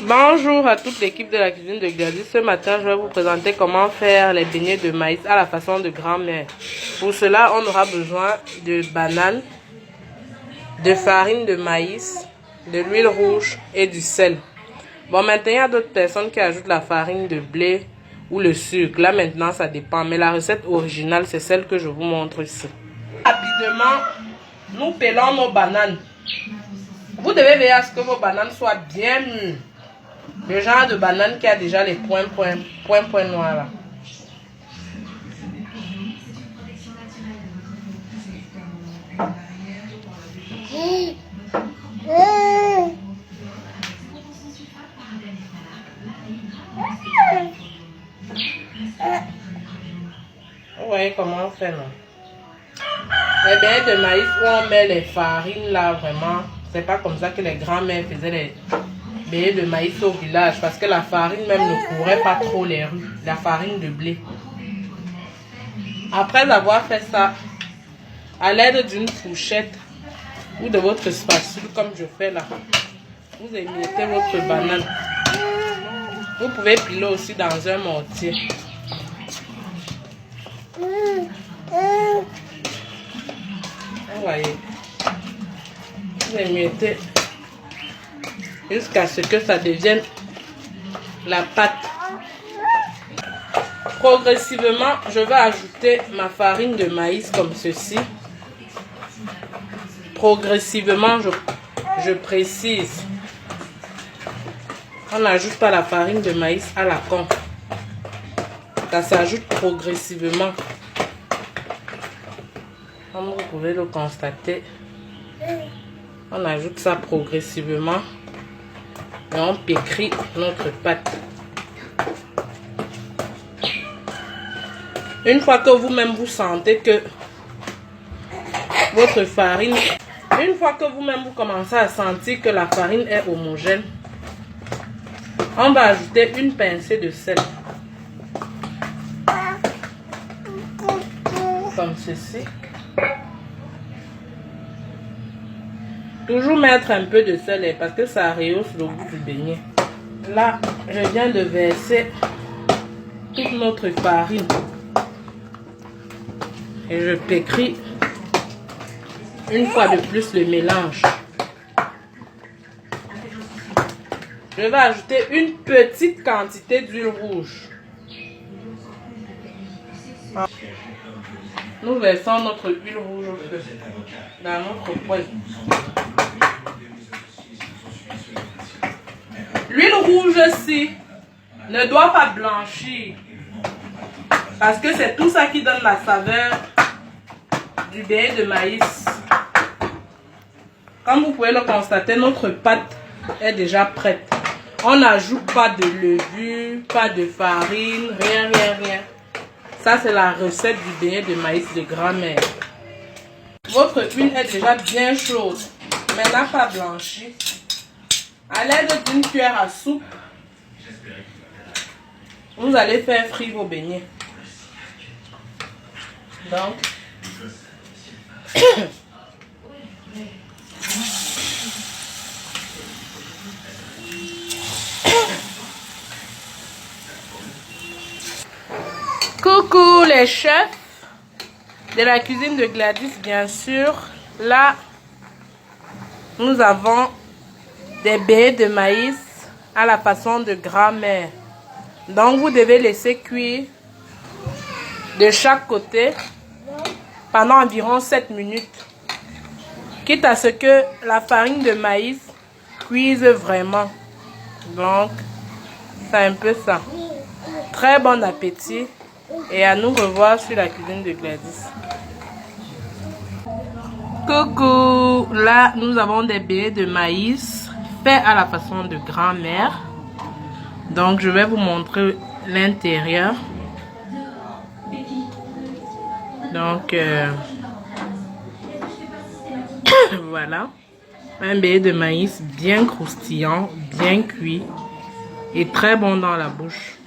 Bonjour à toute l'équipe de la cuisine de Gladys. Ce matin, je vais vous présenter comment faire les beignets de maïs à la façon de grand-mère. Pour cela, on aura besoin de bananes, de farine de maïs, de l'huile rouge et du sel. Bon, maintenant, il y a d'autres personnes qui ajoutent la farine de blé ou le sucre. Là, maintenant, ça dépend. Mais la recette originale, c'est celle que je vous montre ici. Rapidement, nous pelons nos bananes. Vous devez veiller à ce que vos bananes soient bien mûres. Le genre de banane qui a déjà les points noirs là. Vous voyez comment on fait, non? Les beignets de maïs où on met les farines là, vraiment, c'est pas comme ça que les grands-mères faisaient les beignets de maïs au village, parce que la farine même ne courait pas trop les rues, la farine de blé. Après avoir fait ça, à l'aide d'une fourchette ou de votre spatule comme je fais là, vous émiettez votre banane. Vous pouvez piler aussi dans un mortier. Vous voyez, vous émiettez jusqu'à ce que ça devienne la pâte. Progressivement, je vais ajouter ma farine de maïs comme ceci. Progressivement, je précise. On n'ajoute pas la farine de maïs à la con. Ça s'ajoute progressivement. Comme vous pouvez le constater, on ajoute ça progressivement et on pétrit notre pâte. Une fois que vous-même vous sentez que votre farine, une fois que vous-même vous commencez à sentir que la farine est homogène, on va ajouter une pincée de sel. Comme ceci. Toujours mettre un peu de sel parce que ça rehausse le goût du beignet. Là, je viens de verser toute notre farine. Et je pétris une fois de plus le mélange. Je vais ajouter une petite quantité d'huile rouge. Nous versons notre huile rouge au feu dans notre poêle. L'huile rouge-ci ne doit pas blanchir parce que c'est tout ça qui donne la saveur du beignet de maïs. Comme vous pouvez le constater, notre pâte est déjà prête. On n'ajoute pas de levure, pas de farine, rien. Ça, c'est la recette du beignet de maïs de grand-mère. Votre huile est déjà bien chaude, mais n'a pas blanchi. À l'aide d'une cuillère à soupe, vous allez faire frire vos beignets. Donc, coucou les chefs de la cuisine de Gladys, bien sûr. Là, nous avons des beignets de maïs à la façon de grand-mère. Donc, vous devez laisser cuire de chaque côté pendant environ 7 minutes. Quitte à ce que la farine de maïs cuise vraiment. Donc, c'est un peu ça. Très bon appétit. Et à nous revoir sur la cuisine de Gladys. Coucou! Là, nous avons des beignets de maïs faits à la façon de grand-mère. Donc, je vais vous montrer l'intérieur. Donc, voilà. Un beignet de maïs bien croustillant, bien cuit et très bon dans la bouche.